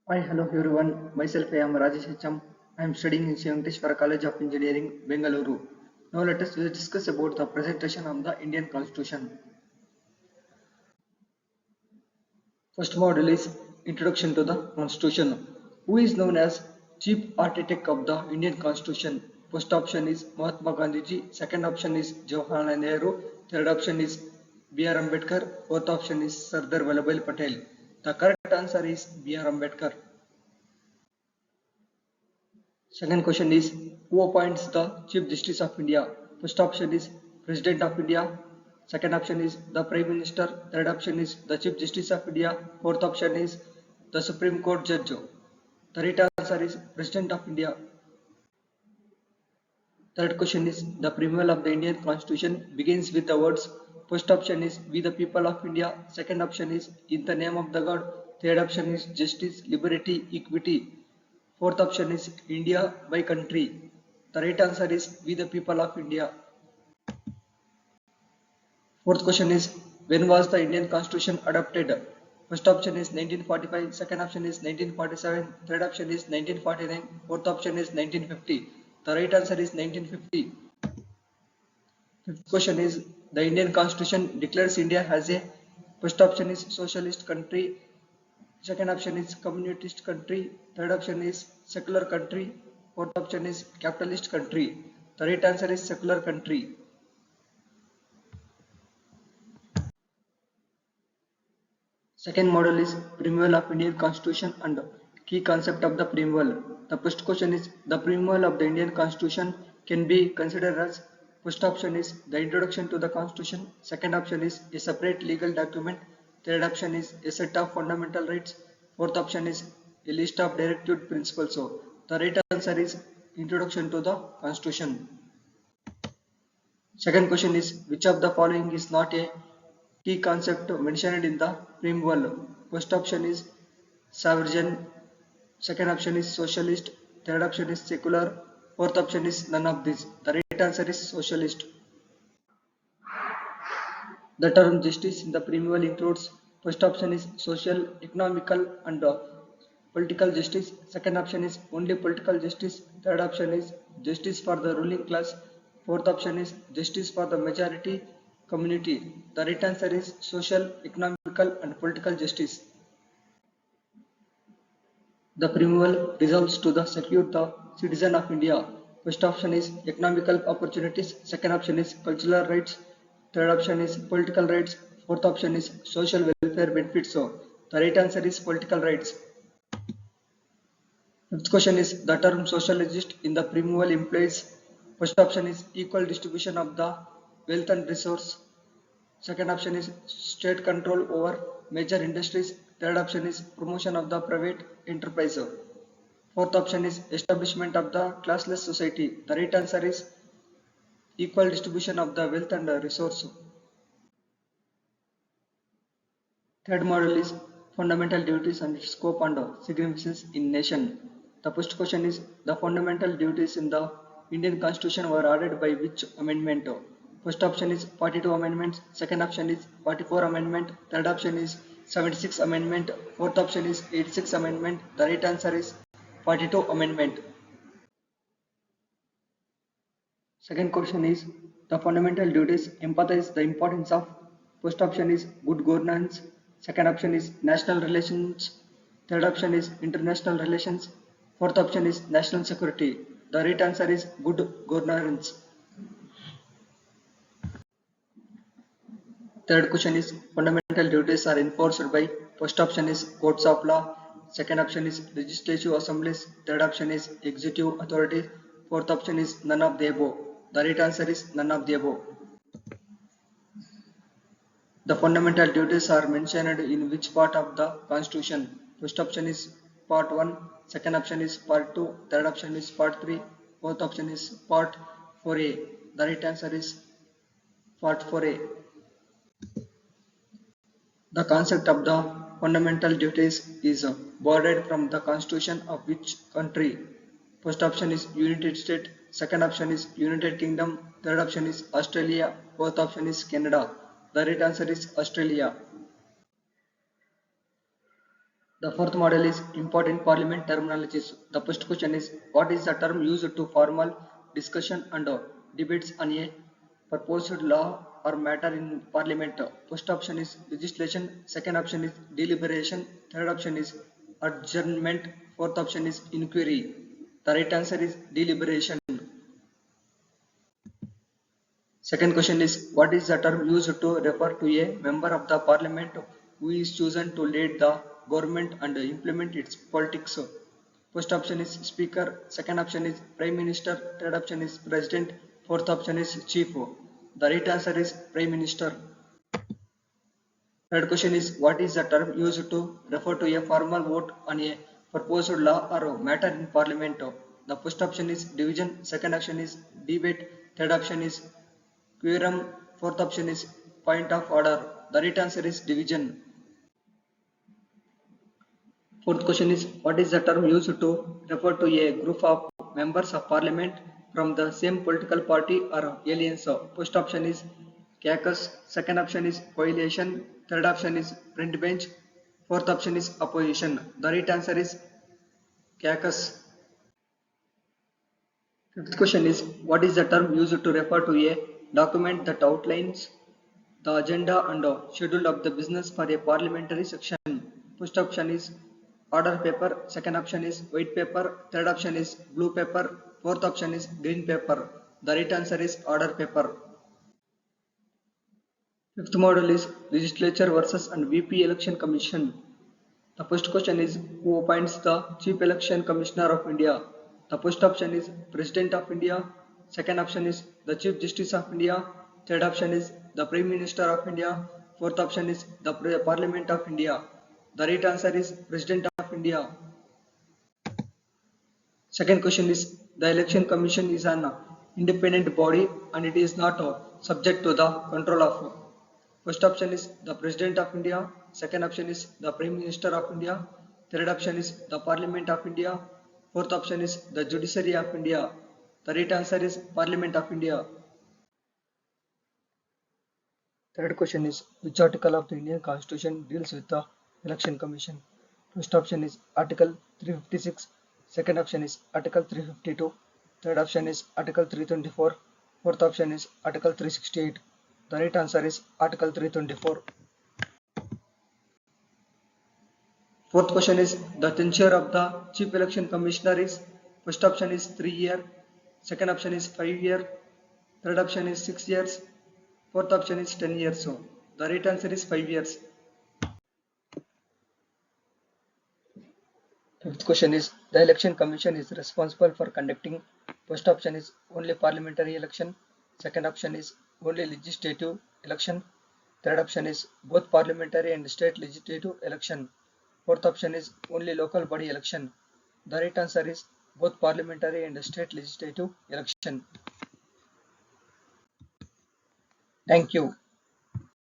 Hi, hello everyone. Myself, I am Rajesh HM. I am studying in Venkateshwara College of Engineering, Bengaluru. Now let us discuss about the presentation of the Indian Constitution. First module is Introduction to the Constitution. Who is known as Chief Architect of the Indian Constitution? First option is Mahatma Gandhi. Second option is Jawaharlal Nehru. Third option is B.R. Ambedkar. Fourth option is Sardar Vallabhbhai Patel. The correct answer is B.R. Ambedkar. Second question is who appoints the Chief Justice of India? First option is President of India. Second option is the Prime Minister. Third option is the Chief Justice of India. Fourth option is the Supreme Court Judge. The right answer is President of India. Third question is the preamble of the Indian Constitution begins with the words. First option is we the people of India. Second option is in the name of the God. Third option is justice, liberty, equity. Fourth option is India by country. The right answer is we the people of India. Fourth question is when was the Indian Constitution adopted? First option is 1945, second option is 1947, third option is 1949, fourth option is 1950. The right answer is 1950. Fifth question is the Indian Constitution declares India as a first option is socialist country, second option is communist country, third option is secular country, fourth option is capitalist country. The right answer is secular country. Second model is preamble of Indian Constitution and key concept of the preamble. The first question is the preamble of the Indian Constitution can be considered as first option is the introduction to the Constitution, second option is a separate legal document, third option is a set of fundamental rights, fourth option is a list of directive principles. So the right answer is introduction to the Constitution. Second question is which of the following is not a key concept mentioned in the preamble? First option is sovereign, second option is socialist, third option is secular, fourth option is none of these. The right answer is socialist. The term justice in the preamble includes first option is social, economical and political justice, second option is only political justice, third option is justice for the ruling class, fourth option is justice for the majority community. The right answer is social, economical and political justice. The preamble resolves to the secure the citizen of India. First option is economical opportunities, second option is cultural rights, third option is political rights, fourth option is social welfare benefits. So the right answer is political rights. Fifth question is the term socialist in the preamble implies first option is equal distribution of the wealth and resource, second option is state control over major industries, third option is promotion of the private enterprise, fourth option is establishment of the classless society. The right answer is equal distribution of the wealth and resource. Third model is fundamental duties and scope and significance in nation. The first question is the fundamental duties in the Indian Constitution were added by which amendment? First option is 42 amendments, second option is 44 amendment, third option is 76 amendment, fourth option is 86 amendment. The right answer is 42 amendment. Second question is the fundamental duties emphasize the importance of first option is good governance, second option is national relations, third option is international relations, fourth option is national security. The right answer is good governance. Third question is fundamental duties are enforced by first option is courts of law, second option is legislative assemblies, third option is executive authority, fourth option is none of the above. The right answer is none of the above. The fundamental duties are mentioned in which part of the Constitution? First option is part 1, second option is part 2, third option is part 3, fourth option is part 4a. The right answer is part 4a. The concept of the fundamental duties is borrowed from the Constitution of which country? First option is United States, second option is United Kingdom, third option is Australia, fourth option is Canada. The right answer is Australia. The fourth model is important parliament terminologies. The first question is what is the term used to formal discussion and debates on a proposed law or matter in parliament? First option is legislation, second option is deliberation, third option is adjournment, fourth option is inquiry. The right answer is deliberation. Second question is what is the term used to refer to a member of the parliament who is chosen to lead the government and implement its politics? First option is speaker, second option is prime minister, third option is president, fourth option is chief. The right answer is prime minister. Third question is what is the term used to refer to a formal vote on a proposed law or matter in parliament? The first option is division, second option is debate, third option is quorum, fourth option is point of order. The right answer is division. Fourth question is what is the term used to refer to a group of members of parliament from the same political party or alliance? First option is caucus, second option is coalition, third option is front bench, fourth option is opposition. The right answer is caucus. Fifth question is what is the term used to refer to a document that outlines the agenda and schedule of the business for a parliamentary section? First option is order paper, second option is white paper, third option is blue paper, fourth option is green paper. The right answer is order paper. Fifth model is legislature versus and VP election commission. The first question is who appoints the Chief Election Commissioner of India? The first option is President of India, second option is the Chief Justice of India, third option is the Prime Minister of India, fourth option is the Parliament of India. The right answer is President of India. Second question is the Election Commission is an independent body and it is not subject to the control of. First option is the President of India, second option is the Prime Minister of India, third option is the Parliament of India, fourth option is the Judiciary of India. The right answer is Parliament of India. Third question is which article of the Indian Constitution deals with the Election Commission? First option is Article 356, second option is Article 352, third option is Article 324, fourth option is Article 368. The right answer is Article 324. Fourth question is the tenure of the Chief Election Commissioner is first option is 3 years, second option is 5 years, third option is 6 years, fourth option is 10 years. So the right answer is 5 years. Fifth question is the Election Commission is responsible for conducting. First option is only parliamentary election, second option is only legislative election, third option is both parliamentary and state legislative election, fourth option is only local body election. The right answer is both parliamentary and state legislative election. Thank you.